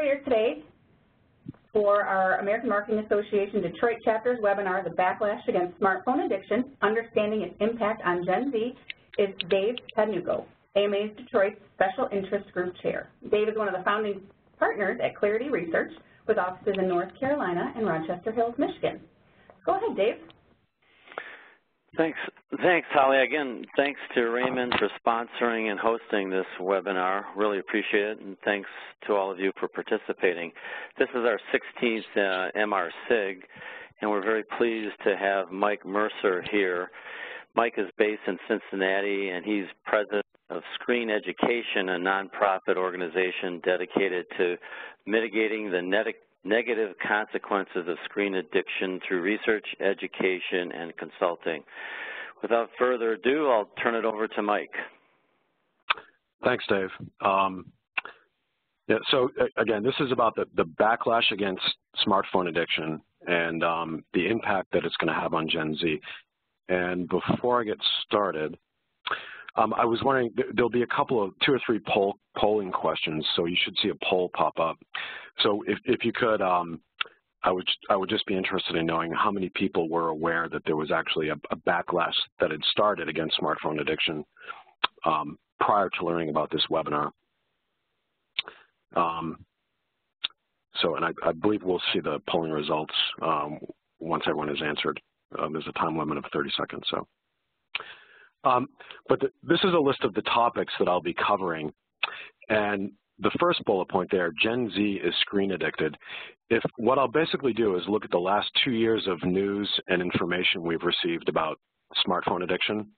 moderator today for our American Marketing Association Detroit Chapter's webinar, The Backlash Against Smartphone Addiction, Understanding Its Impact on Gen Z, is Dave Padnugo, AMA's Detroit Special Interest Group Chair. Dave is one of the founding partners at Clarity Research with offices in North Carolina and Rochester Hills, Michigan. Go ahead, Dave. Thanks, Holly. Again, thanks to Raymond for sponsoring and hosting this webinar. Really appreciate it, and thanks to all of you for participating. This is our 16th MRSIG, and we're very pleased to have Mike Mercer here. Mike is based in Cincinnati, and he's president of Screen Education, a nonprofit organization dedicated to mitigating the negative consequences of screen addiction through research, education, and consulting. Without further ado, I'll turn it over to Mike. Thanks, Dave. So again, this is about the backlash against smartphone addiction and the impact that it's going to have on Gen Z. And before I get started, I was wondering, there'll be a couple of 2 or 3 polling questions, so you should see a poll pop up. So if you could, I would just be interested in knowing how many people were aware that there was actually a backlash that had started against smartphone addiction prior to learning about this webinar. And I believe we'll see the polling results once everyone has answered. There's a time limit of 30 seconds, so. This is a list of the topics that I'll be covering. And the first bullet point there, Gen Z is screen addicted. What I'll basically do is look at the last 2 years of news and information we've received about smartphone addiction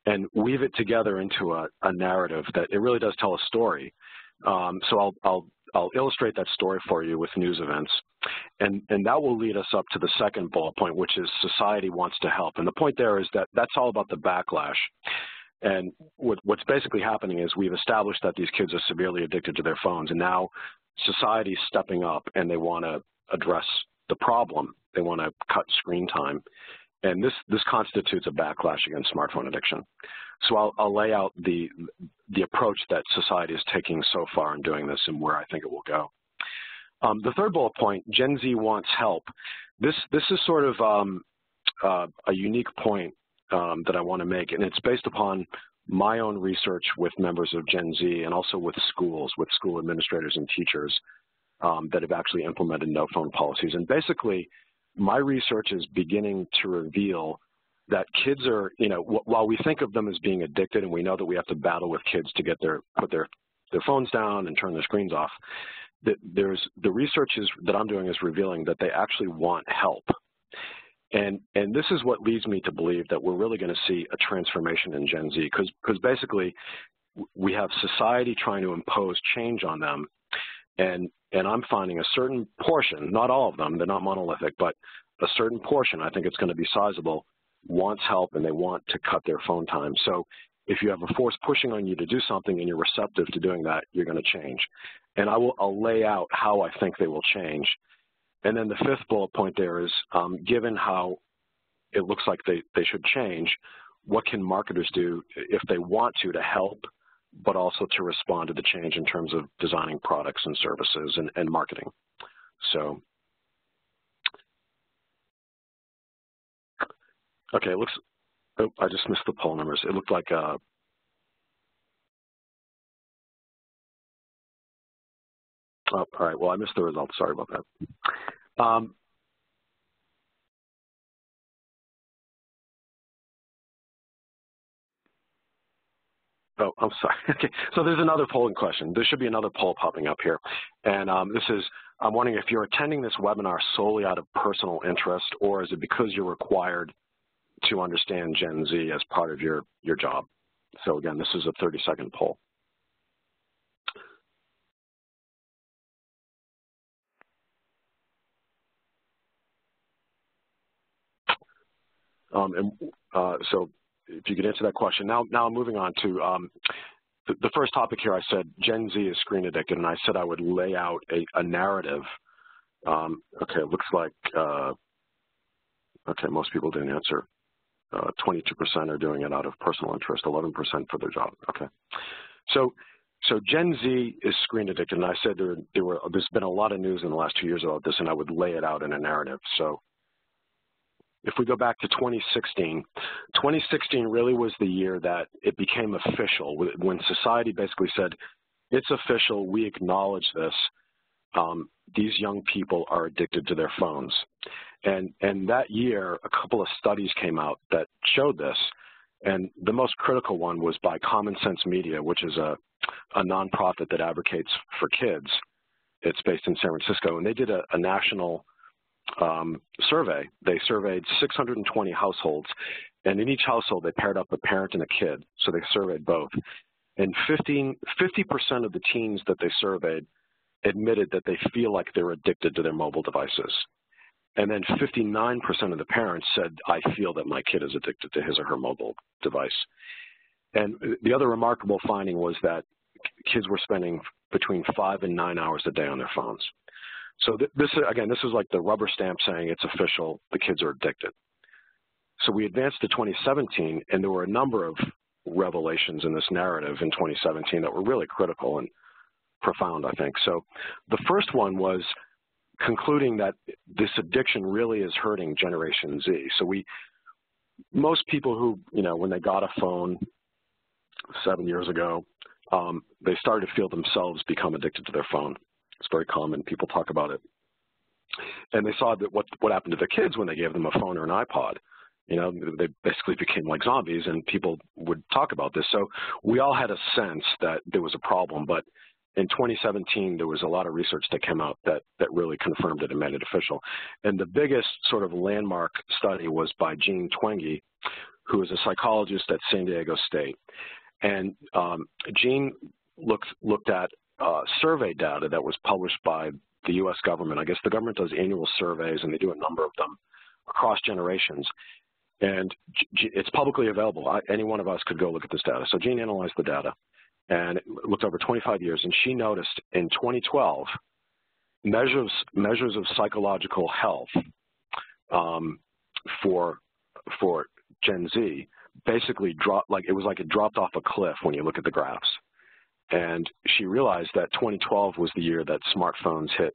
and weave it together into a narrative that it really does tell a story. So I'll illustrate that story for you with news events. And that will lead us up to the second bullet point, which is society wants to help. And the point there is that that's all about the backlash. And what's basically happening is we've established that these kids are severely addicted to their phones, and now society's stepping up and they want to address the problem. They want to cut screen time. And this constitutes a backlash against smartphone addiction. So I'll lay out the approach that society is taking so far in doing this and where I think it will go. The third bullet point, Gen Z wants help. This is sort of a unique point that I want to make, and it's based upon my own research with members of Gen Z and also with schools, with school administrators and teachers that have actually implemented no phone policies. And basically, my research is beginning to reveal that kids are, while we think of them as being addicted and we know that we have to battle with kids to get put their phones down and turn their screens off, the research that I'm doing is revealing that they actually want help. And this is what leads me to believe that we're really going to see a transformation in Gen Z, because basically we have society trying to impose change on them, and I'm finding a certain portion, not all of them, they're not monolithic, but a certain portion, I think it's going to be sizable, wants help and they want to cut their phone time. So if you have a force pushing on you to do something and you're receptive to doing that, you're going to change. And I'll lay out how I think they will change. And then the fifth bullet point there is, given how it looks like they should change, what can marketers do if they want to help, but also to respond to the change in terms of designing products and services and marketing. So, okay, it looks, oh, I just missed the poll numbers. It looked like, oh, all right, well, I missed the results. Sorry about that. Oh, I'm sorry. Okay, so there's another polling question. There should be another poll popping up here. And this is, I'm wondering if you're attending this webinar solely out of personal interest, or is it because you're required to understand Gen Z as part of your job? So again, this is a 30-second poll. So if you could answer that question. Now I'm moving on to the first topic here. I said Gen Z is screen addicted, and I said I would lay out a narrative. Okay, it looks like, okay, most people didn't answer. 22% are doing it out of personal interest, 11% for their job. Okay. So So Gen Z is screen addicted, and I said there's been a lot of news in the last 2 years about this, and I would lay it out in a narrative. So if we go back to 2016, 2016 really was the year that it became official, when society basically said, it's official, we acknowledge this, these young people are addicted to their phones. And that year, a couple of studies came out that showed this, and the most critical one was by Common Sense Media, which is a nonprofit that advocates for kids. It's based in San Francisco, and they did a national survey. They surveyed 620 households, and in each household they paired up a parent and a kid, so they surveyed both. And 50% of the teens that they surveyed admitted that they feel like they're addicted to their mobile devices. And then 59% of the parents said, I feel that my kid is addicted to his or her mobile device. And the other remarkable finding was that kids were spending between 5 and 9 hours a day on their phones. So this is like the rubber stamp saying it's official, the kids are addicted. So we advanced to 2017, and there were a number of revelations in this narrative in 2017 that were really critical and profound, I think. So the first one was concluding that this addiction really is hurting Generation Z. So most people who, when they got a phone 7 years ago, they started to feel themselves become addicted to their phone. It's very common. People talk about it. And they saw that what happened to their kids when they gave them a phone or an iPod. They basically became like zombies, and people would talk about this. So we all had a sense that there was a problem, but in 2017, there was a lot of research that came out that really confirmed it and made it official. And the biggest sort of landmark study was by Jean Twenge, who is a psychologist at San Diego State. And Jean looked at survey data that was published by the U.S. government. I guess the government does annual surveys, and they do a number of them across generations. And it's publicly available. Any one of us could go look at this data. So Jean analyzed the data and looked over 25 years, and she noticed in 2012 measures of psychological health for Gen Z basically dropped, it was like it dropped off a cliff when you look at the graphs. And she realized that 2012 was the year that smartphones hit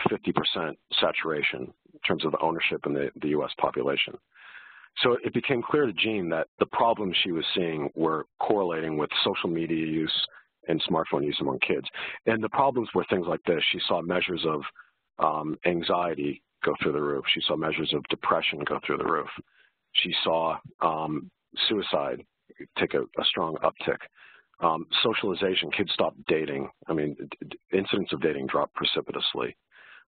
50% saturation in terms of the ownership in the U.S. population. So it became clear to Jean that the problems she was seeing were correlating with social media use and smartphone use among kids. And the problems were things like this. She saw measures of anxiety go through the roof. She saw measures of depression go through the roof. She saw suicide take a strong uptick. Socialization, kids stopped dating. I mean, incidents of dating dropped precipitously.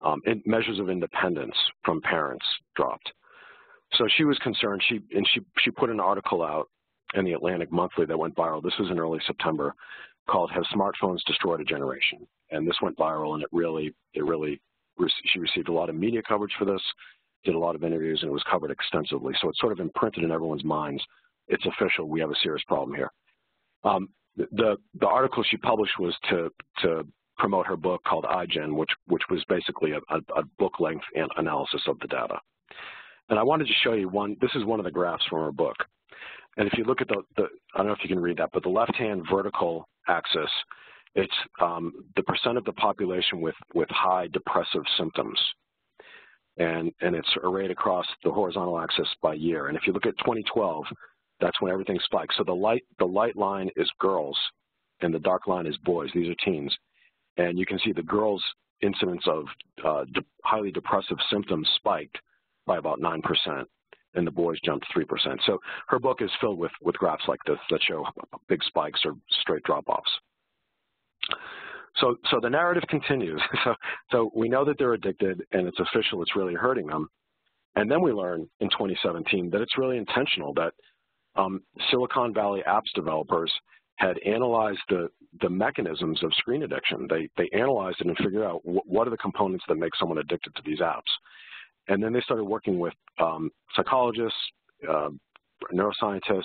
And measures of independence from parents dropped. So she was concerned. She put an article out in the Atlantic Monthly that went viral. This was in early September, called "Have Smartphones Destroyed a Generation?" And this went viral, and she received a lot of media coverage for this, did a lot of interviews, and it was covered extensively. So it's sort of imprinted in everyone's minds. It's official. We have a serious problem here. The article she published was to promote her book called iGen, which was basically a book-length analysis of the data. And I wanted to show you this is one of the graphs from her book. And if you look at I don't know if you can read that, but the left-hand vertical axis, it's the percent of the population with high depressive symptoms. And it's arrayed across the horizontal axis by year. And if you look at 2012, that's when everything spikes. So the light line is girls, and the dark line is boys. These are teens. And you can see the girls' incidence of highly depressive symptoms spiked by about 9%, and the boys jumped 3%. So her book is filled with graphs like this that show big spikes or straight drop-offs. So the narrative continues. So we know that they're addicted, and it's official, it's really hurting them. And then we learn in 2017 that it's really intentional, that Silicon Valley apps developers had analyzed the mechanisms of screen addiction. They analyzed it and figured out what are the components that make someone addicted to these apps. And then they started working with psychologists, neuroscientists,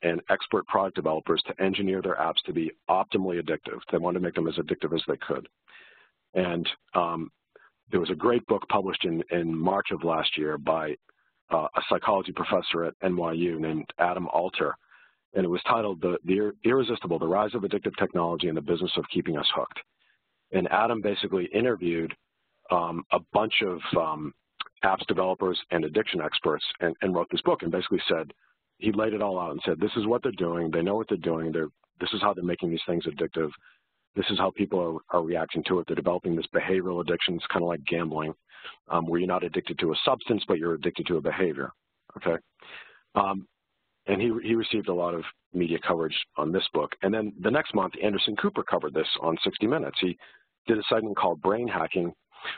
and expert product developers to engineer their apps to be optimally addictive. They wanted to make them as addictive as they could. And there was a great book published in March of last year by a psychology professor at NYU named Adam Alter. and it was titled The Irresistible, The Rise of Addictive Technology and the Business of Keeping Us Hooked. And Adam basically interviewed a bunch of apps developers and addiction experts and wrote this book and basically said, he laid it all out and said, this is what they're doing, they know what they're doing, this is how they're making these things addictive, this is how people are reacting to it, they're developing this behavioral addiction. It's kind of like gambling, where you're not addicted to a substance, but you're addicted to a behavior, okay? And he received a lot of media coverage on this book. And then the next month, Anderson Cooper covered this on 60 Minutes. He did a segment called Brain Hacking,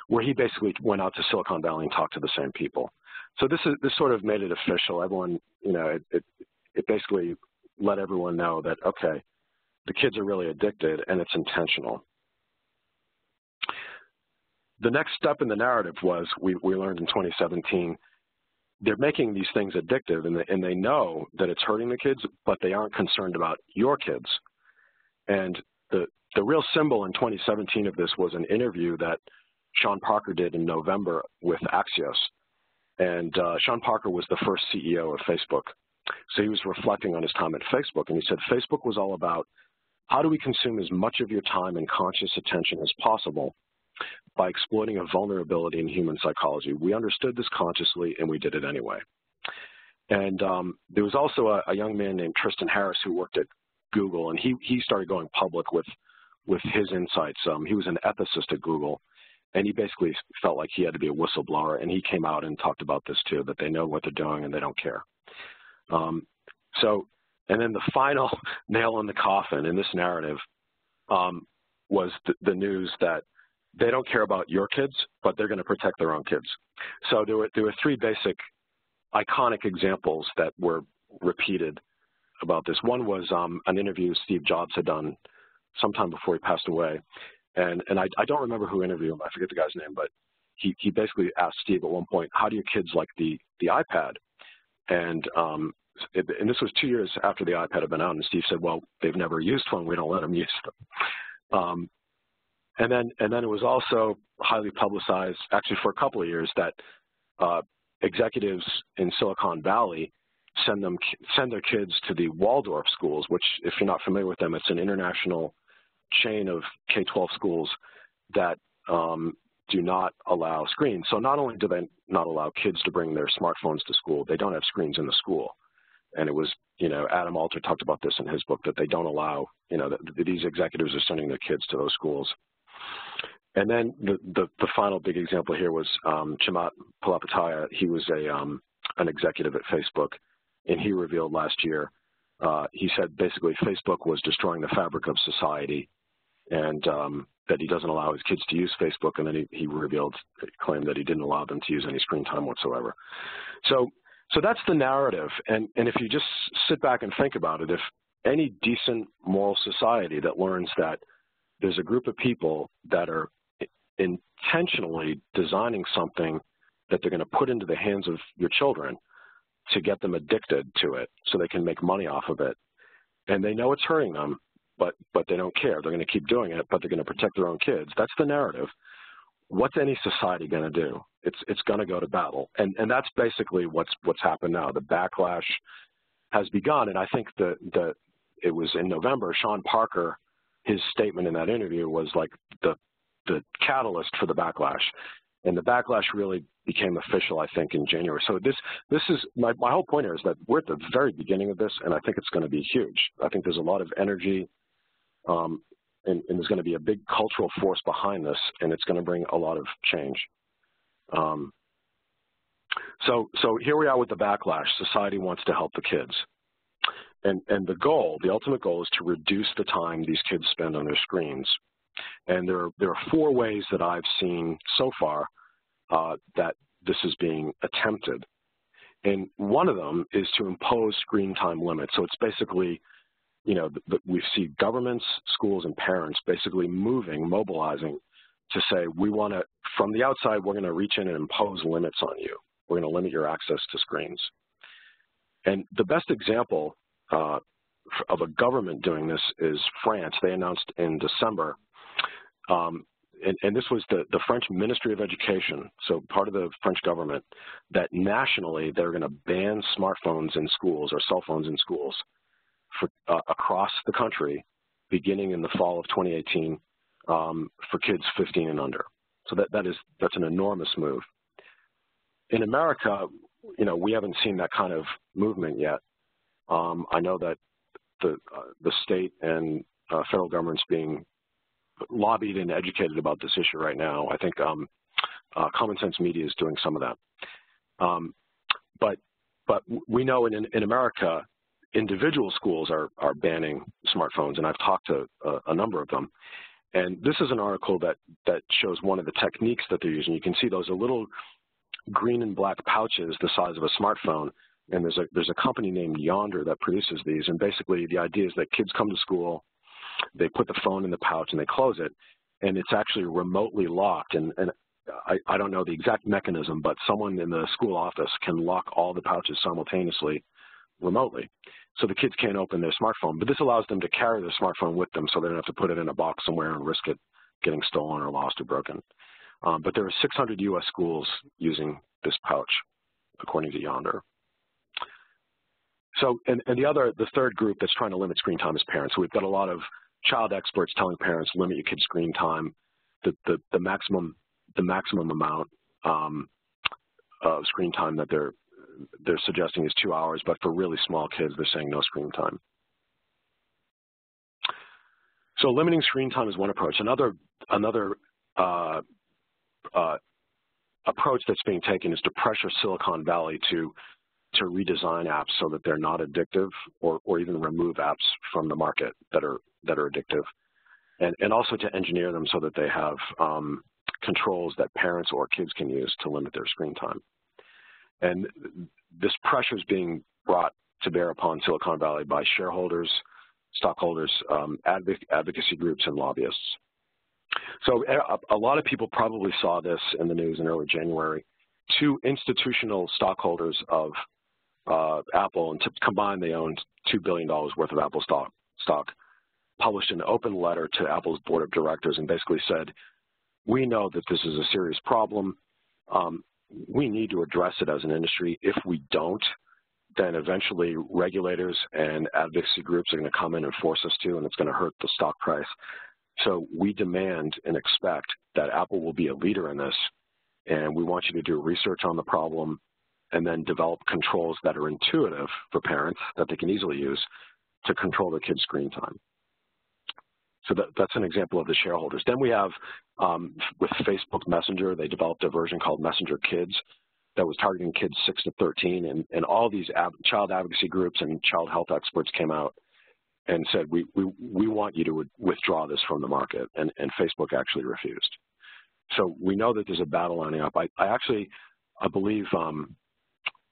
where he basically went out to Silicon Valley and talked to the same people. So this sort of made it official. Everyone, you know, it basically let everyone know that, okay, the kids are really addicted and it's intentional. The next step in the narrative was, we learned in 2017, they're making these things addictive and they know that it's hurting the kids, but they aren't concerned about your kids. And the real symbol in 2017 of this was an interview that Sean Parker did in November with Axios. And Sean Parker was the first CEO of Facebook. So he was reflecting on his time at Facebook, and he said, Facebook was all about how do we consume as much of your time and conscious attention as possible by exploiting a vulnerability in human psychology. We understood this consciously, and we did it anyway. And there was also a young man named Tristan Harris who worked at Google, and he started going public with his insights. He was an ethicist at Google, and he basically felt like he had to be a whistleblower, and he came out and talked about this too, that they know what they're doing and they don't care. And then the final nail in the coffin in this narrative was the news that they don't care about your kids, but they're going to protect their own kids. So there were three basic iconic examples that were repeated about this. One was an interview Steve Jobs had done sometime before he passed away. And I don't remember who interviewed him. I forget the guy's name, but he basically asked Steve at one point, how do your kids like the iPad? And this was 2 years after the iPad had been out, and Steve said, well, they've never used one. We don't let them use them. And then it was also highly publicized, actually for a couple of years, that executives in Silicon Valley send their kids to the Waldorf schools, which, if you're not familiar with them, it's an international chain of K-12 schools that do not allow screens. So not only do they not allow kids to bring their smartphones to school, they don't have screens in the school. And it was, you know, Adam Alter talked about this in his book, that they don't allow, you know, that these executives are sending their kids to those schools. And then the final big example here was Chamath Palihapitiya. He was an executive at Facebook, and he revealed last year, he said basically Facebook was destroying the fabric of society, and that he doesn't allow his kids to use Facebook, and then he claimed that he didn't allow them to use any screen time whatsoever. So that's the narrative, and if you just sit back and think about it, if any decent moral society that learns that there's a group of people that are intentionally designing something that they're going to put into the hands of your children to get them addicted to it so they can make money off of it, and they know it's hurting them, but they don't care. They're going to keep doing it, but they're going to protect their own kids. That's the narrative. What's any society going to do? It's going to go to battle, and that's basically what's happened now. The backlash has begun, and I think that it was in November. Sean Parker, his statement in that interview was like the catalyst for the backlash, and the backlash really became official, I think, in January. So this is my whole point here is that we're at the very beginning of this, and I think it's going to be huge. I think there's a lot of energy. And there's going to be a big cultural force behind this, and it's going to bring a lot of change. So here we are with the backlash. Society wants to help the kids. And the ultimate goal is to reduce the time these kids spend on their screens. And there are four ways that I've seen so far that this is being attempted. And one of them is to impose screen time limits. So it's basically, you know, we see governments, schools, and parents basically mobilizing to say, we want to, from the outside, we're going to reach in and impose limits on you. We're going to limit your access to screens. And the best example of a government doing this is France. They announced in December, and this was the French Ministry of Education, so part of the French government, that nationally they're going to ban smartphones in schools or cell phones in schools. for, across the country, beginning in the fall of 2018, for kids 15 and under. So that's an enormous move. In America, you know, we haven't seen that kind of movement yet. I know that the state and federal government's being lobbied and educated about this issue right now. I think Common Sense Media is doing some of that. But we know in America, individual schools are banning smartphones, and I've talked to a number of them. And this is an article that shows one of the techniques that they're using. You can see those are little green and black pouches the size of a smartphone, and there's a company named Yonder that produces these. And basically the idea is that kids come to school, they put the phone in the pouch and they close it, and it's actually remotely locked. And I don't know the exact mechanism, but someone in the school office can lock all the pouches simultaneously remotely. So the kids can't open their smartphone, but this allows them to carry their smartphone with them so they don't have to put it in a box somewhere and risk it getting stolen or lost or broken. But there are 600 U.S. schools using this pouch, according to Yonder. So, and the third group that's trying to limit screen time is parents. So we've got a lot of child experts telling parents, limit your kids' screen time. The maximum amount of screen time that they're suggesting is 2 hours, but for really small kids, they're saying no screen time. So limiting screen time is one approach. Another approach that's being taken is to pressure Silicon Valley to redesign apps so that they're not addictive, or even remove apps from the market that are addictive, and also to engineer them so that they have controls that parents or kids can use to limit their screen time. And this pressure is being brought to bear upon Silicon Valley by shareholders, stockholders, advocacy groups, and lobbyists. So a lot of people probably saw this in the news in early January. 2 institutional stockholders of Apple, and combined they owned $2 billion worth of Apple stock, published an open letter to Apple's board of directors and basically said, we know that this is a serious problem. We need to address it as an industry. If we don't, then eventually regulators and advocacy groups are going to come in and force us to, and it's going to hurt the stock price. So we demand and expect that Apple will be a leader in this, and we want you to do research on the problem and then develop controls that are intuitive for parents that they can easily use to control their kids' screen time. So that's an example of the shareholders. Then we have, with Facebook Messenger, they developed a version called Messenger Kids that was targeting kids 6 to 13, and all these child advocacy groups and child health experts came out and said, we want you to withdraw this from the market, and Facebook actually refused. So we know that there's a battle lining up. I believe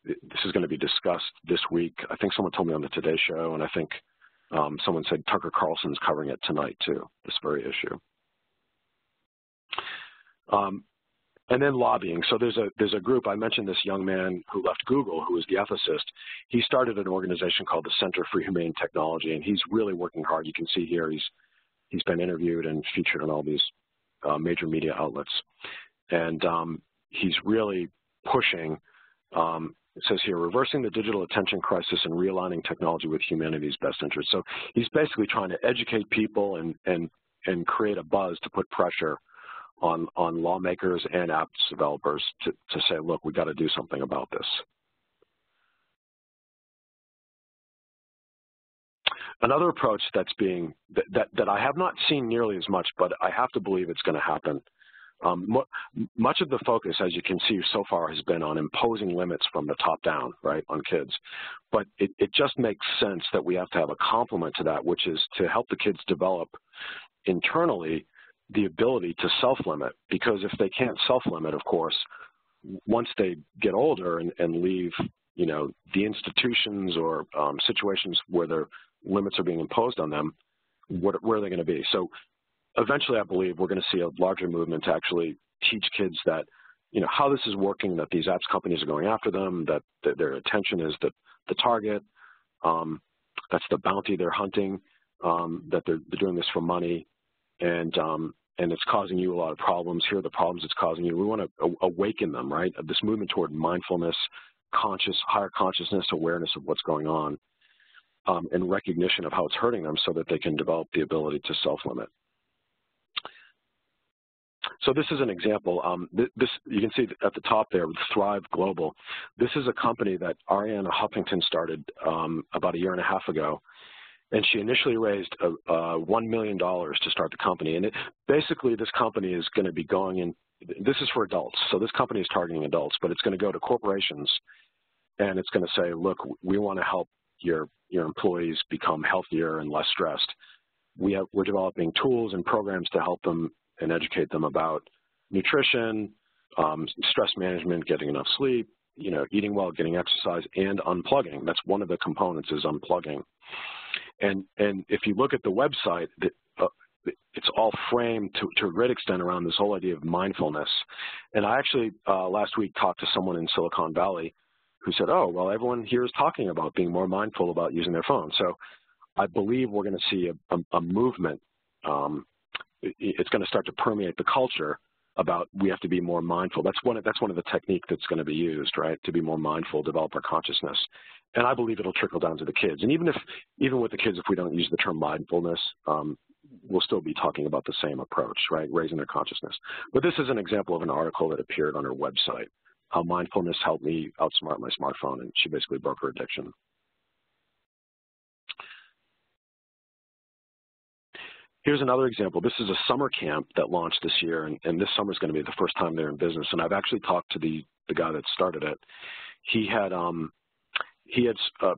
this is going to be discussed this week. I think someone told me on the Today Show, and I think someone said Tucker Carlson's covering it tonight too, this very issue. And then lobbying. So there's a group, I mentioned this young man who left Google, who was the ethicist. He started an organization called the Center for Humane Technology, and he's really working hard. You can see here he's been interviewed and featured on all these major media outlets. And he's really pushing, it says here, reversing the digital attention crisis and realigning technology with humanity's best interests. So he's basically trying to educate people and create a buzz to put pressure on lawmakers and apps developers to say, look, we got to do something about this. Another approach that's being, that I have not seen nearly as much, but I have to believe it's going to happen. Much of the focus, as you can see so far, has been on imposing limits from the top down, right, on kids. But it just makes sense that we have to have a complement to that, which is to help the kids develop internally the ability to self-limit. Because if they can't self-limit, of course, once they get older and leave, you know, the institutions or situations where their limits are being imposed on them, where are they going to be? So eventually, I believe we're going to see a larger movement to actually teach kids that, you know, how this is working, that these apps companies are going after them, that their attention is the target, that's the bounty they're hunting, that they're doing this for money, and it's causing you a lot of problems. Here are the problems it's causing you. We want to awaken them, right? This movement toward mindfulness, higher consciousness, awareness of what's going on. and recognition of how it's hurting them so that they can develop the ability to self-limit. So this is an example. This you can see at the top there with Thrive Global. This is a company that Arianna Huffington started about a year and a half ago, and she initially raised $1 million to start the company. And basically, this company is going to be going in. This is for adults, so this company is targeting adults, but it's going to go to corporations, and it's going to say, look, we want to help your employees become healthier and less stressed. We're developing tools and programs to help them and educate them about nutrition, stress management, getting enough sleep, eating well, getting exercise, and unplugging. That's one of the components is unplugging. And if you look at the website, it's all framed to a great extent around this whole idea of mindfulness. And I actually last week talked to someone in Silicon Valley who said, oh, well, everyone here is talking about being more mindful about using their phone. So I believe we're going to see a movement. It's going to start to permeate the culture about we have to be more mindful. That's one of the techniques that's going to be used, right? To be more mindful, develop our consciousness. And I believe it'll trickle down to the kids. And even with the kids, if we don't use the term mindfulness, we'll still be talking about the same approach, right? Raising their consciousness. But this is an example of an article that appeared on her website, how mindfulness helped me outsmart my smartphone, and she basically broke her addiction. Here's another example. This is a summer camp that launched this year, and this summer is going to be the first time they're in business. And I've actually talked to the guy that started it. He had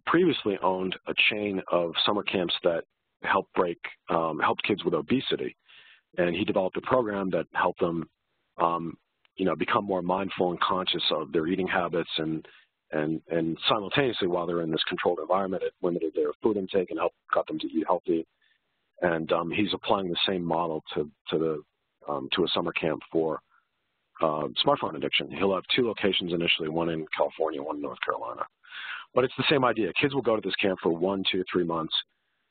previously owned a chain of summer camps that helped kids with obesity, and he developed a program that helped them, become more mindful and conscious of their eating habits, and simultaneously, while they're in this controlled environment, it limited their food intake and got them to eat healthy. And he's applying the same model to a summer camp for smartphone addiction. He'll have 2 locations initially, one in California, one in North Carolina. But it's the same idea. Kids will go to this camp for 1, 2, 3 months.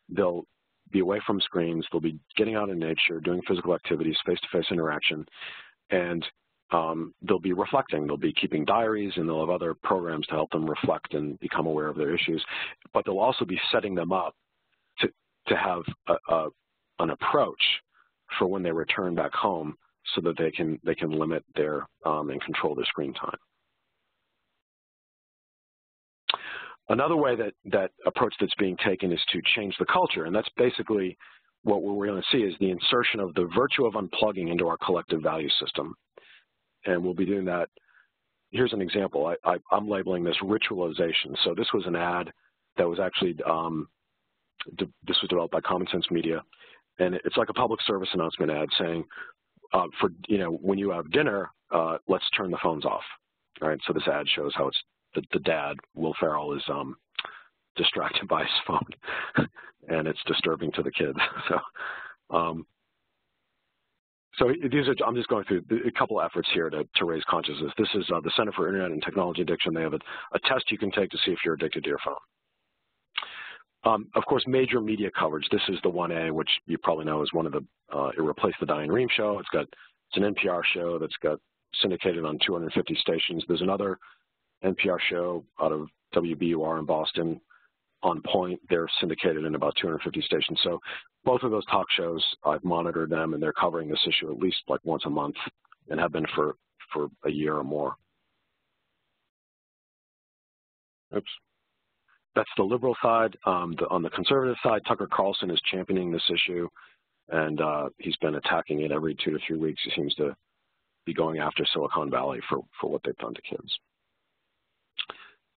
They'll be away from screens. They'll be getting out in nature, doing physical activities, face-to-face interaction, and they'll be reflecting. They'll be keeping diaries, and they'll have other programs to help them reflect and become aware of their issues. But they'll also be setting them up to have an approach for when they return back home, so that they can limit their and control their screen time. Another way that approach that's being taken is to change the culture, and that's basically what we're going to see is the insertion of the virtue of unplugging into our collective value system, and we'll be doing that. Here's an example. I'm labeling this ritualization. So this was an ad that was actually this was developed by Common Sense Media, and it's like a public service announcement ad saying, when you have dinner, let's turn the phones off. All right. So this ad shows how it's the dad, Will Ferrell, is distracted by his phone, and it's disturbing to the kids. So I'm just going through a couple efforts here to raise consciousness. This is the Center for Internet and Technology Addiction. They have a test you can take to see if you're addicted to your phone. Of course, major media coverage. This is the 1A, which you probably know is one of the, it replaced the Diane Rehm show. It's an NPR show that's got syndicated on 250 stations. There's another NPR show out of WBUR in Boston, On Point. They're syndicated in about 250 stations. So both of those talk shows, I've monitored them, and they're covering this issue at least like once a month and have been for a year or more. Oops. That's the liberal side. On the conservative side, Tucker Carlson is championing this issue, and he's been attacking it every 2 to 3 weeks. He seems to be going after Silicon Valley for what they've done to kids.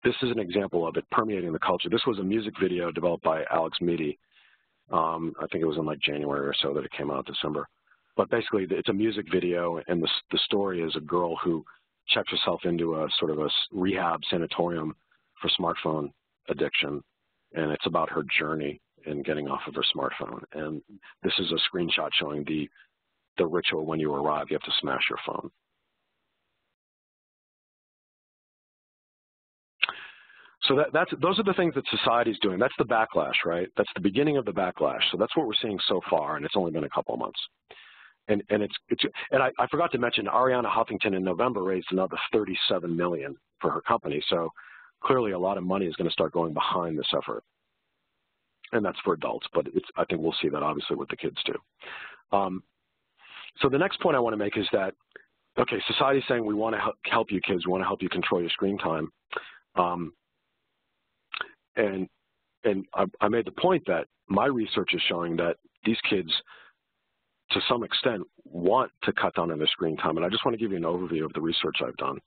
This is an example of it permeating the culture. This was a music video developed by Alex Meady. I think it was in like January or so that it came out, December. But basically, it's a music video, and the story is a girl who checks herself into a sort of a rehab sanatorium for smartphone addiction, and it's about her journey in getting off of her smartphone. And this is a screenshot showing the ritual. When you arrive, you have to smash your phone. So those are the things that society's doing. That's the backlash, right? That's the beginning of the backlash. So that's what we're seeing so far, and it's only been a couple of months. And I forgot to mention, Arianna Huffington in November raised another $37 million for her company. So clearly, a lot of money is going to start going behind this effort. and that's for adults, but I think we'll see that obviously with the kids too. So the next point I want to make is that, okay, society's saying we want to help you kids, we want to help you control your screen time. And I made the point that my research is showing that these kids, to some extent, want to cut down on their screen time. And I just want to give you an overview of the research I've done.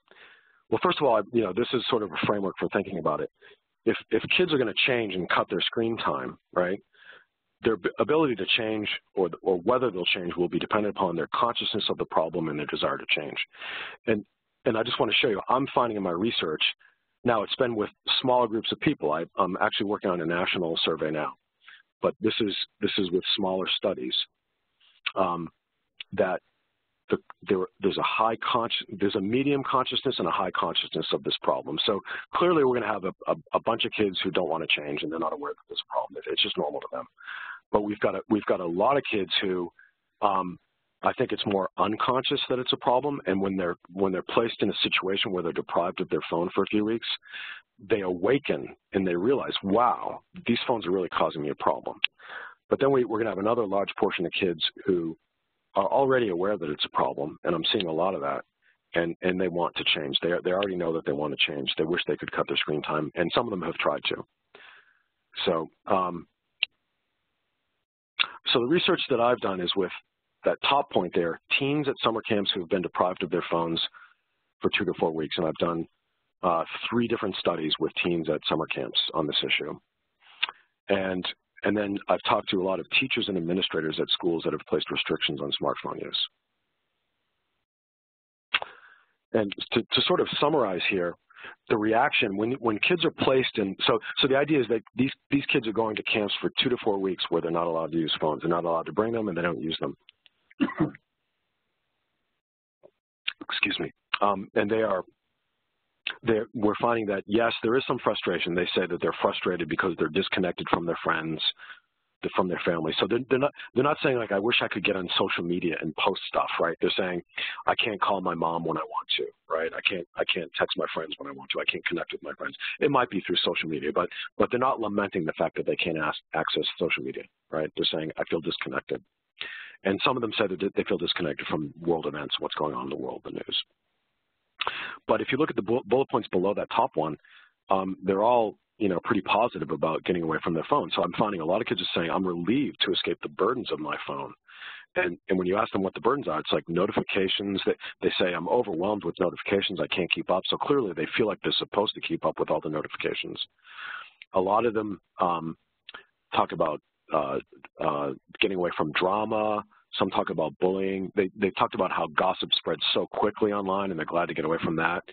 Well, first of all, this is sort of a framework for thinking about it. If kids are going to change and cut their screen time, right, their ability to change or whether they'll change will be dependent upon their consciousness of the problem and their desire to change. And I just want to show you, I'm finding in my research, now it's been with smaller groups of people. I'm actually working on a national survey now, but this is with smaller studies, that there's a medium consciousness and a high consciousness of this problem. So clearly we're going to have a bunch of kids who don't want to change and they're not aware that there's a problem. It's just normal to them. But we've got a lot of kids who I think it's more unconscious that it's a problem, and when they're placed in a situation where they're deprived of their phone for a few weeks, they awaken and they realize, wow, these phones are really causing me a problem. But then we're going to have another large portion of kids who are already aware that it's a problem, and I'm seeing a lot of that, and they want to change. They already know that they want to change. They wish they could cut their screen time, and some of them have tried to. So, so the research that I've done is with that top point there, teens at summer camps who have been deprived of their phones for 2 to 4 weeks, and I've done 3 different studies with teens at summer camps on this issue. And then I've talked to a lot of teachers and administrators at schools that have placed restrictions on smartphone use. And to sort of summarize here, the reaction when kids are placed in, so the idea is that these kids are going to camps for 2 to 4 weeks where they're not allowed to use phones. They're not allowed to bring them, and they don't use them. Excuse me. And we're finding that, yes, there is some frustration. They say that they're frustrated because they're disconnected from their friends, from their family. So they're not saying, like, I wish I could get on social media and post stuff, right? They're saying, I can't call my mom when I want to, right? I can't text my friends when I want to. I can't connect with my friends. It might be through social media, but they're not lamenting the fact that they can't access social media, right? They're saying, I feel disconnected. And some of them said that they feel disconnected from world events, what's going on in the world, the news. But if you look at the bullet points below that top one, they're all, pretty positive about getting away from their phone. So I'm finding a lot of kids are saying, I'm relieved to escape the burdens of my phone. And when you ask them what the burdens are, it's like notifications. They say, I'm overwhelmed with notifications. I can't keep up. So clearly they feel like they're supposed to keep up with all the notifications. A lot of them talk about getting away from drama. Some talk about bullying. They talked about how gossip spreads so quickly online, and they're glad to get away from that.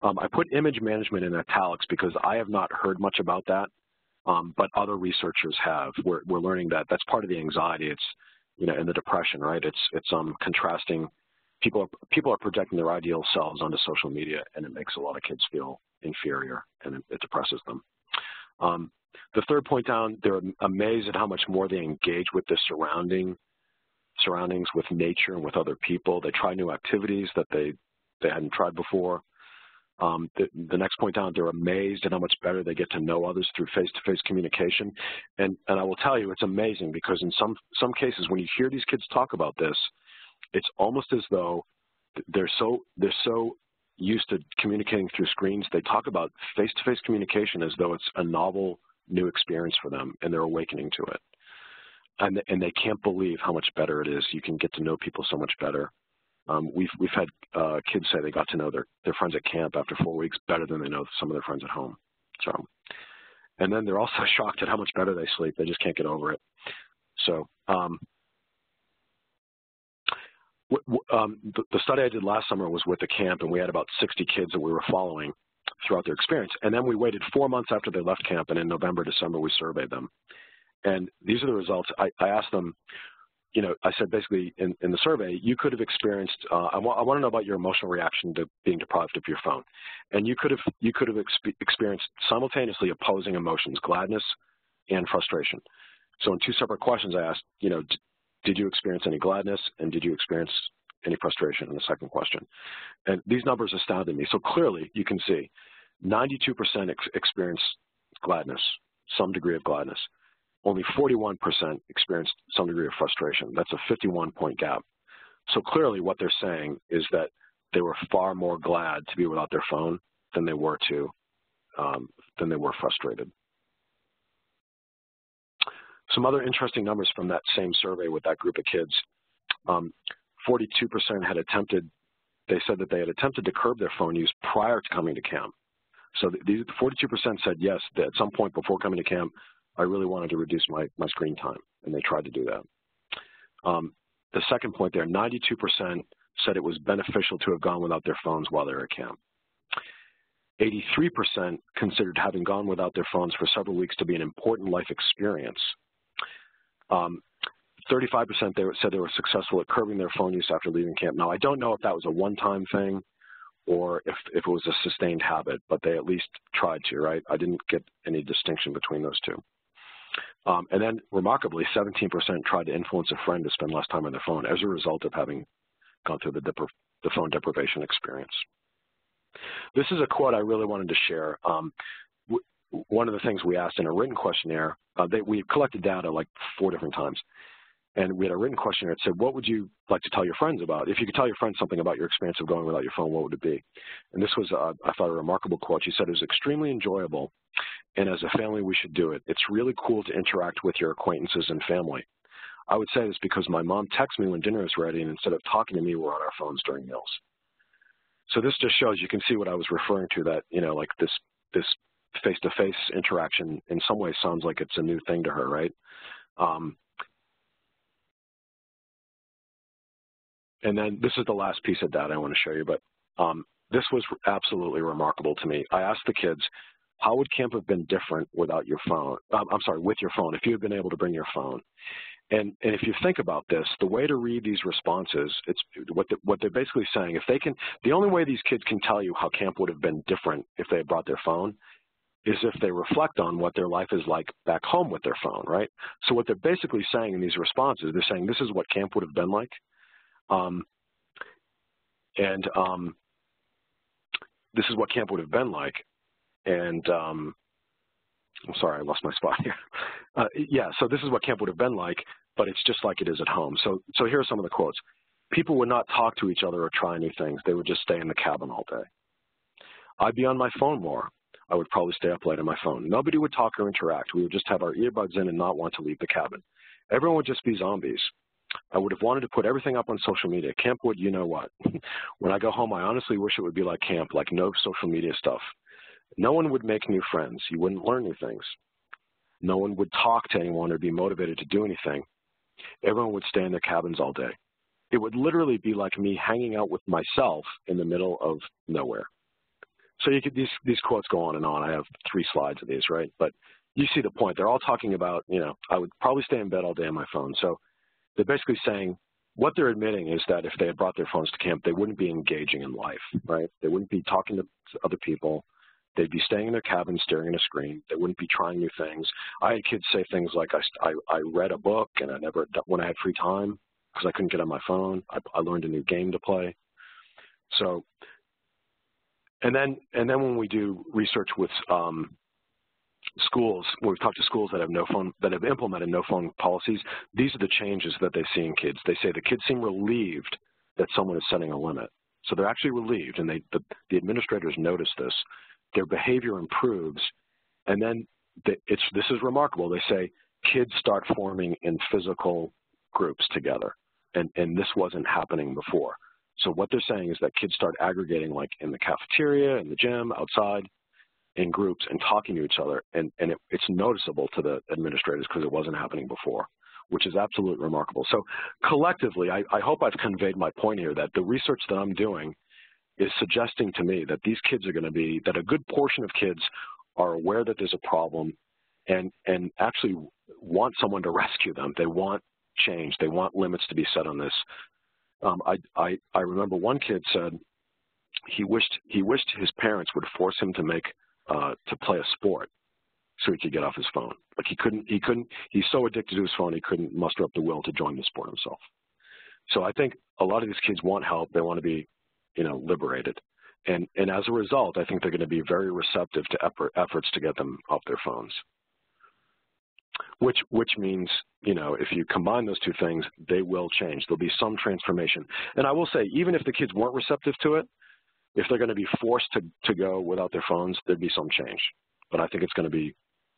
I put image management in italics because I have not heard much about that, but other researchers have. We're learning that that's part of the anxiety. It's, and the depression, right? It's contrasting. People are projecting their ideal selves onto social media, and it makes a lot of kids feel inferior, and it depresses them. The third point down, they're amazed at how much more they engage with the surroundings, with nature and with other people. They try new activities that they hadn't tried before. The next point down, they're amazed at how much better they get to know others through face-to-face communication. And I will tell you, it's amazing because in some cases, when you hear these kids talk about this, it's almost as though they're so used to communicating through screens. They talk about face-to-face communication as though it's a novel new experience for them, and they're awakening to it. And they can't believe how much better it is. You can get to know people so much better. We've had kids say they got to know their friends at camp after 4 weeks better than they know some of their friends at home. So, and then they're also shocked at how much better they sleep. They just can't get over it. So the study I did last summer was with the camp, and we had about 60 kids that we were following throughout their experience. And then we waited 4 months after they left camp, and in November, December, we surveyed them. And these are the results. I asked them, I said basically in the survey, you could have experienced, I want to know about your emotional reaction to being deprived of your phone. And you could have experienced simultaneously opposing emotions, gladness and frustration. So in 2 separate questions, I asked, did you experience any gladness and did you experience any frustration in the second question? And these numbers astounded me. So clearly you can see 92% experience gladness, some degree of gladness. only 41% experienced some degree of frustration. That's a 51-point gap. So clearly what they're saying is that they were far more glad to be without their phone than they were frustrated. Some other interesting numbers from that same survey with that group of kids. 42% had attempted, they said that they had attempted to curb their phone use prior to coming to camp. So these 42% said yes, that at some point before coming to camp, I really wanted to reduce my screen time, and they tried to do that. The second point there, 92% said it was beneficial to have gone without their phones while they were at camp. 83% considered having gone without their phones for several weeks to be an important life experience. 35% said they were successful at curbing their phone use after leaving camp. Now, I don't know if that was a one-time thing or if it was a sustained habit, but they at least tried to, right? I didn't get any distinction between those two. And then, remarkably, 17% tried to influence a friend to spend less time on their phone as a result of having gone through the phone deprivation experience. This is a quote I really wanted to share. One of the things we asked in a written questionnaire, we collected data like 4 different times, and we had a written questionnaire that said, what would you like to tell your friends about? If you could tell your friends something about your experience of going without your phone, what would it be? And this was, I thought, a remarkable quote. She said, it was extremely enjoyable, and as a family, we should do it. It's really cool to interact with your acquaintances and family. I would say this because my mom texts me when dinner is ready, and instead of talking to me, we're on our phones during meals. So this just shows, you can see what I was referring to, that, you know, like this face-to-face interaction in some ways sounds like it's a new thing to her, right? And then this is the last piece of data I want to show you, but this was absolutely remarkable to me. I asked the kids, how would camp have been different without your phone? With your phone, if you had been able to bring your phone. And if you think about this, the way to read these responses, it's what they're basically saying, if they can, the only way these kids can tell you how camp would have been different if they had brought their phone is if they reflect on what their life is like back home with their phone, right? So what they're basically saying in these responses, they're saying this is what camp would have been like. This is what camp would have been like. And I'm sorry, I lost my spot here. Yeah, so this is what camp would have been like, but it's just like it is at home. So here are some of the quotes. People would not talk to each other or try new things. They would just stay in the cabin all day. I'd be on my phone more. I would probably stay up late on my phone. Nobody would talk or interact. We would just have our earbuds in and not want to leave the cabin. Everyone would just be zombies. I would have wanted to put everything up on social media. Camp would, you know what? When I go home, I honestly wish it would be like camp, like no social media stuff. No one would make new friends. You wouldn't learn new things. No one would talk to anyone or be motivated to do anything. Everyone would stay in their cabins all day. It would literally be like me hanging out with myself in the middle of nowhere. So you could, these quotes go on and on. I have 3 slides of these, right? But you see the point. They're all talking about, you know, I would probably stay in bed all day on my phone. So they're basically saying, what they're admitting is that if they had brought their phones to camp, they wouldn't be engaging in life, right? They wouldn't be talking to other people. They'd be staying in their cabin staring at a screen. They wouldn't be trying new things. I had kids say things like, I read a book and when I had free time, because I couldn't get on my phone, I learned a new game to play. So, and then when we do research with schools, when we've talked to schools that have that have implemented no phone policies, these are the changes that they see in kids. They say the kids seem relieved that someone is setting a limit. So they're actually relieved, and the administrators notice this. Their behavior improves, and then this is remarkable. They say kids start forming in physical groups together, and this wasn't happening before. So what they're saying is that kids start aggregating, like in the cafeteria, in the gym, outside, in groups, and talking to each other, and it's noticeable to the administrators because it wasn't happening before, which is absolutely remarkable. So collectively, I hope I've conveyed my point here, that the research that I'm doing is suggesting to me that these kids are going to be, that a good portion of kids are aware that there's a problem and actually want someone to rescue them. They want change. They want limits to be set on this. I remember one kid said he wished his parents would force him to play a sport so he could get off his phone. Like he's so addicted to his phone he couldn't muster up the will to join the sport himself. So I think a lot of these kids want help. They want to be, you know, liberated. And as a result, I think they're going to be very receptive to efforts to get them off their phones. which means, if you combine those two things, they will change. There'll be some transformation. And I will say, even if the kids weren't receptive to it, if they're going to be forced to go without their phones, there'd be some change. But I think it's going to be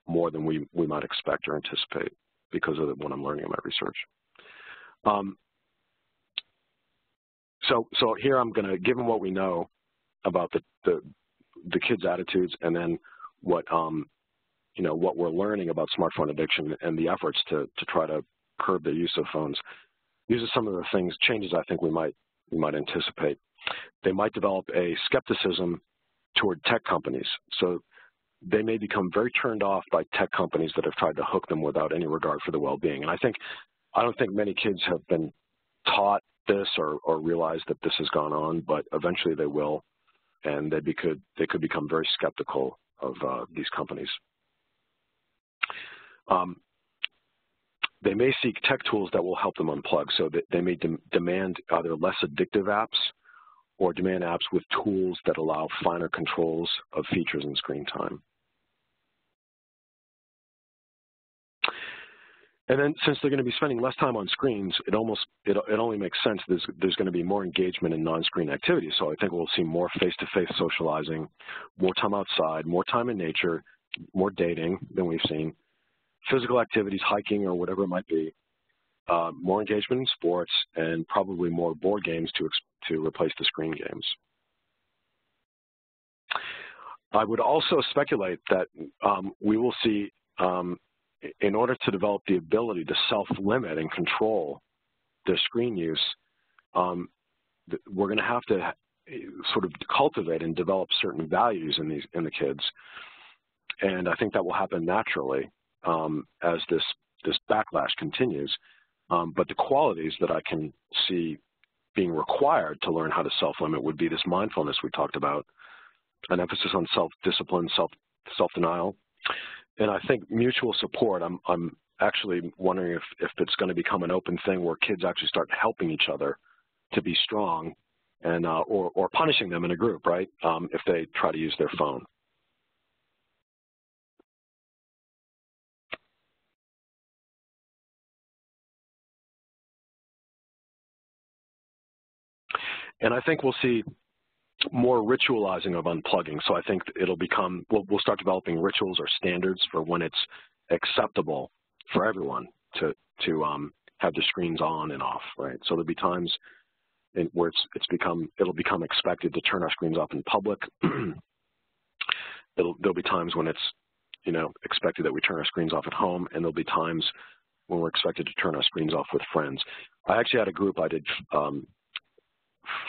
more than we might expect or anticipate because of what I'm learning in my research. So here I'm going to, given what we know about the kids' attitudes, and then what what we're learning about smartphone addiction and the efforts to try to curb the use of phones. These are some of the changes I think we might anticipate. They might develop a skepticism toward tech companies. So they may become very turned off by tech companies that have tried to hook them without any regard for the well-being. And I don't think many kids have been taught this or realize that this has gone on, but eventually they will, and they could become very skeptical of these companies. They may seek tech tools that will help them unplug, so that they may demand either less addictive apps or demand apps with tools that allow finer controls of features and screen time. And then, since they're going to be spending less time on screens, it only makes sense there's going to be more engagement in non-screen activities. So I think we'll see more face-to-face socializing, more time outside, more time in nature, more dating than we've seen, physical activities, hiking or whatever it might be, more engagement in sports, and probably more board games to replace the screen games. I would also speculate that we will see, in order to develop the ability to self-limit and control their screen use, we're going to have to sort of cultivate and develop certain values in the kids. And I think that will happen naturally as this backlash continues. But the qualities that I can see being required to learn how to self-limit would be this mindfulness we talked about, an emphasis on self-discipline, self-denial, and I think mutual support. I'm actually wondering if it's going to become an open thing where kids actually start helping each other to be strong, and or punishing them in a group, right? If they try to use their phone. And I think we'll see more ritualizing of unplugging. So I think it'll become, we'll start developing rituals or standards for when it's acceptable for everyone to have their screens on and off, right? So there'll be times where it'll become expected to turn our screens off in public. There'll be times when it's, expected that we turn our screens off at home, and there'll be times when we're expected to turn our screens off with friends. I actually had a group I did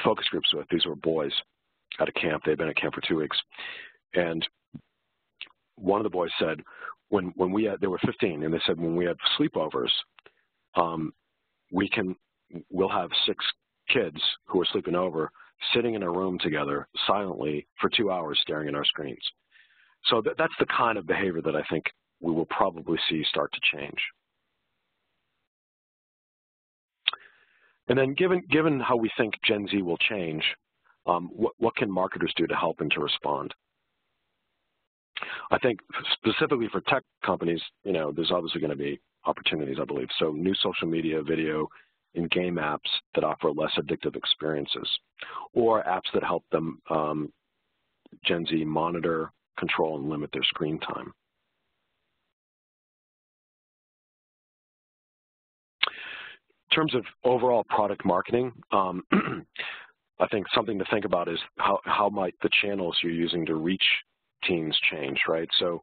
focus groups with. These were boys at a camp. They'd been at camp for 2 weeks. And one of the boys said, they were 15, and they said, when we have sleepovers, we'll have 6 kids who are sleeping over sitting in a room together silently for 2 hours staring at our screens. So that's the kind of behavior that I think we will probably see start to change. And then given how we think Gen Z will change, what can marketers do to help and to respond? I think specifically for tech companies, there's obviously going to be opportunities, I believe. So new social media, video, and game apps that offer less addictive experiences, or apps that help them, Gen Z, monitor, control, and limit their screen time. In terms of overall product marketing, I think something to think about is how might the channels you're using to reach teens change, right? So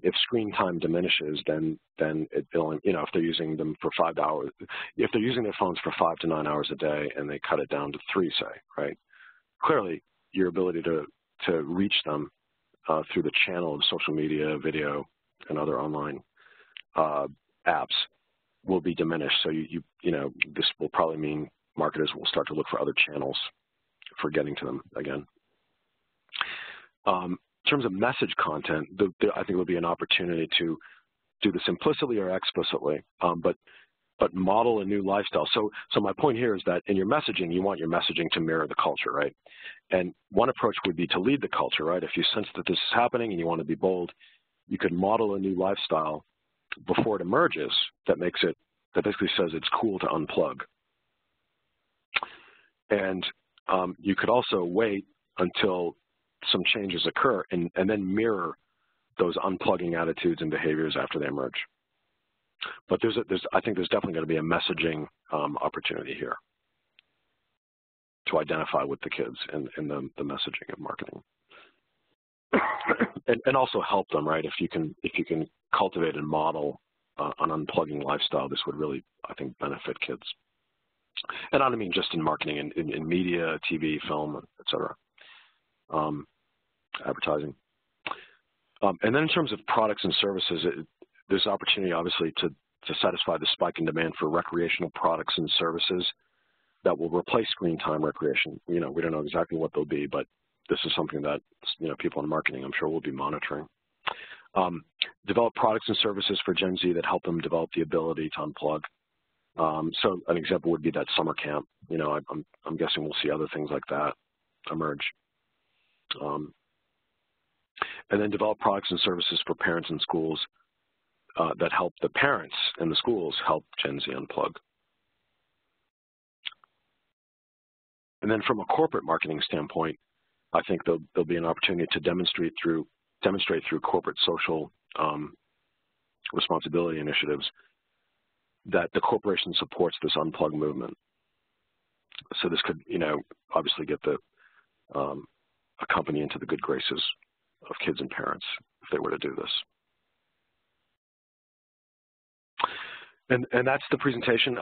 if screen time diminishes, then it'll, if they're using them for 5 hours, if they're using their phones for 5 to 9 hours a day and they cut it down to 3, say, right? Clearly, your ability to reach them through the channel of social media, video, and other online apps will be diminished. So this will probably mean marketers will start to look for other channels for getting to them again. In terms of message content, I think there'll be an opportunity to do this implicitly or explicitly, but model a new lifestyle. So my point here is that in your messaging, you want your messaging to mirror the culture, right? And one approach would be to lead the culture, right? If you sense that this is happening and you want to be bold, you could model a new lifestyle before it emerges that basically says it's cool to unplug. And you could also wait until some changes occur and then mirror those unplugging attitudes and behaviors after they emerge. But I think there's definitely going to be a messaging opportunity here to identify with the kids in the messaging and marketing, and also help them, right? If you can cultivate and model an unplugging lifestyle, this would really, I think, benefit kids. And I don't mean just in marketing, in media, TV, film, et cetera, advertising. And then in terms of products and services, there's opportunity, obviously, to satisfy the spike in demand for recreational products and services that will replace screen time recreation. We don't know exactly what they'll be, but this is something that, people in marketing, I'm sure, will be monitoring. Develop products and services for Gen Z that help them develop the ability to unplug. So an example would be that summer camp. I'm guessing we'll see other things like that emerge. And then develop products and services for parents and schools that help the parents and the schools help Gen Z unplug. And then from a corporate marketing standpoint, I think there'll be an opportunity to demonstrate through corporate social responsibility initiatives that the corporation supports this unplug movement. So this could, obviously get a company into the good graces of kids and parents if they were to do this. And that's the presentation.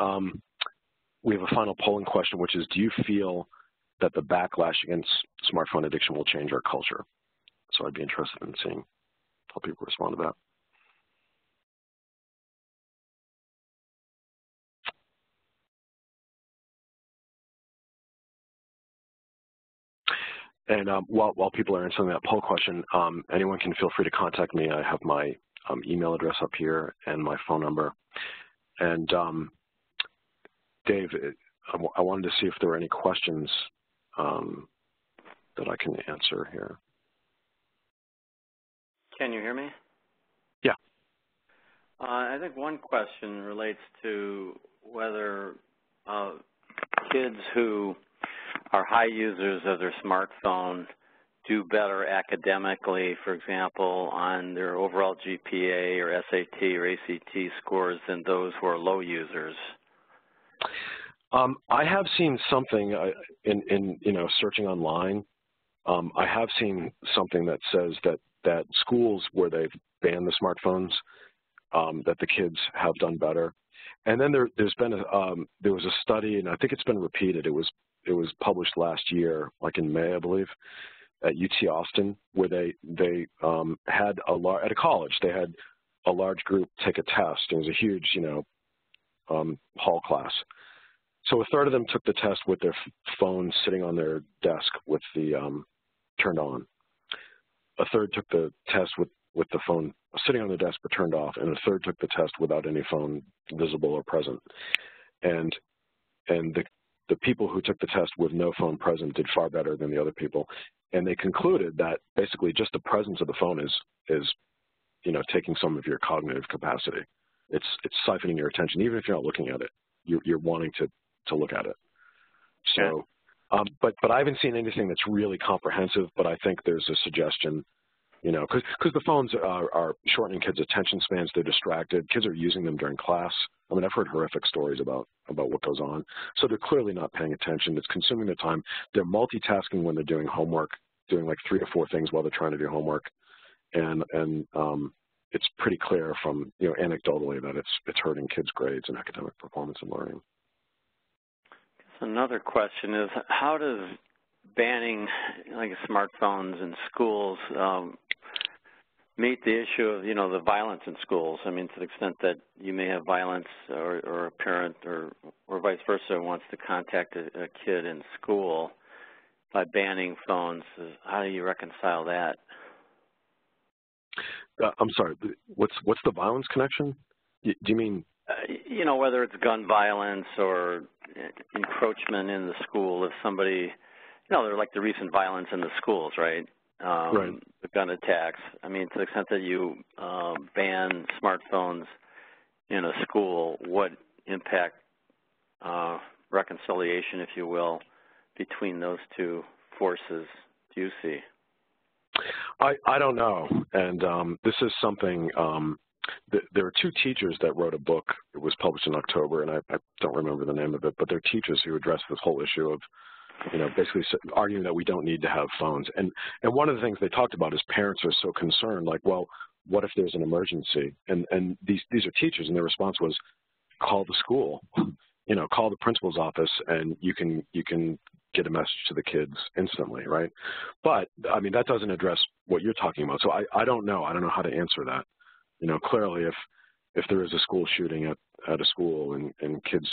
We have a final polling question, which is, do you feel that the backlash against smartphone addiction will change our culture? So I'd be interested in seeing how people respond to that. And while people are answering that poll question, anyone can feel free to contact me. I have my email address up here and my phone number. And Dave, I wanted to see if there were any questions that I can answer here. Can you hear me? Yeah. I think one question relates to whether kids who are high users of their smartphone do better academically, for example, on their overall GPA or SAT or ACT scores than those who are low users. I have seen something in searching online. I have seen something that says that schools where they've banned the smartphones, that the kids have done better. And then there was a study, and I think it's been repeated. It was published last year, like in May, I believe, at UT Austin, where they had at a college, they had a large group take a test. It was a huge, hall class. So a third of them took the test with their phone sitting on their desk with the turned on. A third took the test with the phone sitting on the desk but turned off, and a third took the test without any phone visible or present. And the people who took the test with no phone present did far better than the other people. And they concluded that basically just the presence of the phone is taking some of your cognitive capacity. It's siphoning your attention, even if you're not looking at it. You're wanting to look at it. So, but I haven't seen anything that's really comprehensive. But I think there's a suggestion, because the phones are shortening kids' attention spans. They're distracted. Kids are using them during class. I mean, I've heard horrific stories about what goes on. So they're clearly not paying attention. It's consuming their time. They're multitasking when they're doing homework, doing like 3 or 4 things while they're trying to do homework. And it's pretty clear from, anecdotally that it's hurting kids' grades and academic performance and learning. Another question is, how does banning smartphones in schools meet the issue of, the violence in schools? I mean, to the extent that you may have violence or a parent or vice versa wants to contact a kid in school by banning phones, how do you reconcile that? I'm sorry, what's the violence connection? Do you mean? Whether it's gun violence or encroachment in the school, if somebody, they're like the recent violence in the schools, right? Right. The gun attacks. I mean, to the extent that you ban smartphones, in a school, what impact, reconciliation, if you will, between those two forces do you see? I don't know, and this is something, there are two teachers that wrote a book. It was published in October, and I don't remember the name of it, but they're teachers who address this whole issue of, basically arguing that we don't need to have phones. And one of the things they talked about is parents are so concerned, like, well, what if there's an emergency? And these are teachers, and their response was, call the school, call the principal's office, and you can get a message to the kids instantly, right? But, I mean, that doesn't address what you're talking about. So I don't know. I don't know how to answer that. Clearly, if there is a school shooting at a school and kids,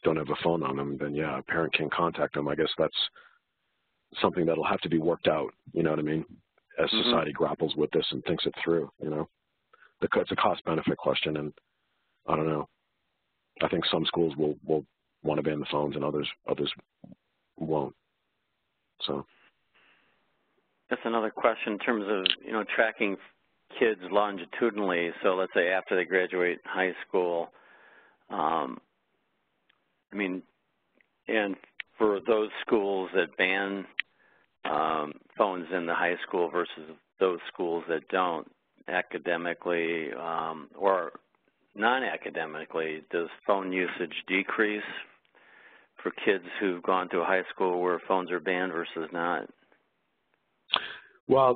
don't have a phone on them, then, yeah, a parent can contact them. I guess that's something that'll have to be worked out, you know what I mean, as society grapples with this and thinks it through, It's a cost-benefit question, and I don't know. I think some schools will want to ban the phones, and others won't. So that's another question in terms of tracking kids longitudinally. So let's say after they graduate high school, and for those schools that ban phones in the high school versus those schools that don't, academically or non-academically, does phone usage decrease for kids who've gone to a high school where phones are banned versus not? Well,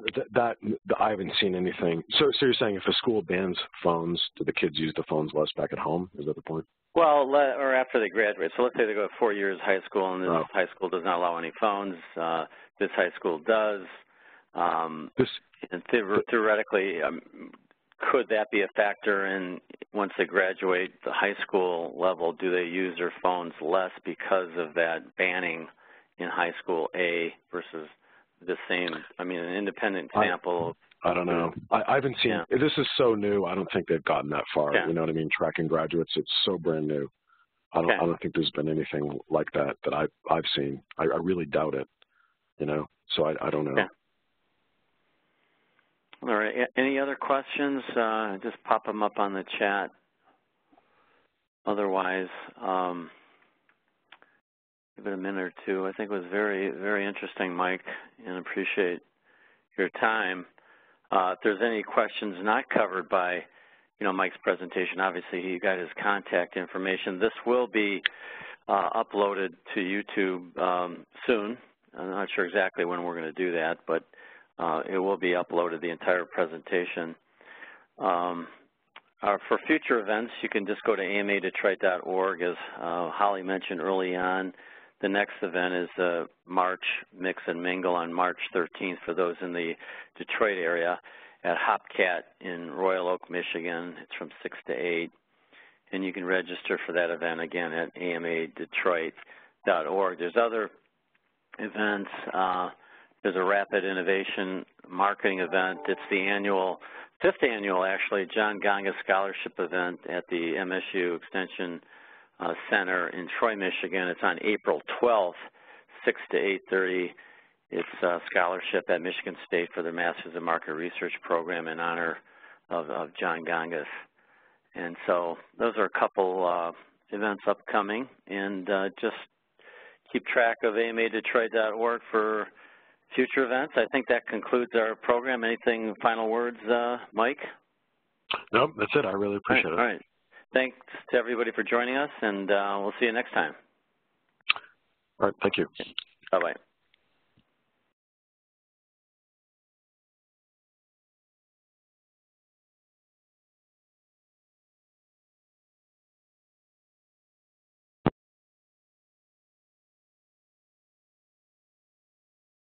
I haven't seen anything. So you're saying if a school bans phones, do the kids use the phones less back at home? Is that the point? Well, or after they graduate. So let's say they go 4 years high school, and this high school does not allow any phones. This high school does. And theoretically, could that be a factor in once they graduate the high school level? Do they use their phones less because of that banning in high school A versus the same? I mean, an independent sample. I don't know. I haven't seen. Yeah. This is so new. I don't think they've gotten that far. Yeah. You know what I mean? Tracking graduates. It's so brand new. I don't think there's been anything like that I've seen. I really doubt it. So I don't know. Yeah. All right. Any other questions? Just pop them up on the chat. Otherwise, give it a minute or two. I think it was very, very interesting, Mike, and appreciate your time. If there's any questions not covered by, Mike's presentation, obviously he got his contact information. This will be uploaded to YouTube soon. I'm not sure exactly when we're going to do that, but it will be uploaded, the entire presentation. For future events, you can just go to amadetroit.org. As Holly mentioned early on, the next event is the March Mix and Mingle on March 13th for those in the Detroit area at Hopcat in Royal Oak, Michigan. It's from 6 to 8. And you can register for that event, again, at amadetroit.org. There's other events. There's a Rapid Innovation Marketing event. It's the fifth annual, actually, John Ganga Scholarship event at the MSU Extension Center in Troy, Michigan. It's on April 12th, 6 to 8:30. It's a scholarship at Michigan State for their Masters of Market Research program in honor of John Gangas. And so those are a couple events upcoming. And just keep track of amadetroit.org for future events. I think that concludes our program. Anything, final words, Mike? Nope, that's it. I really appreciate it. All right. Thanks to everybody for joining us, and we'll see you next time. All right, thank you. Bye-bye.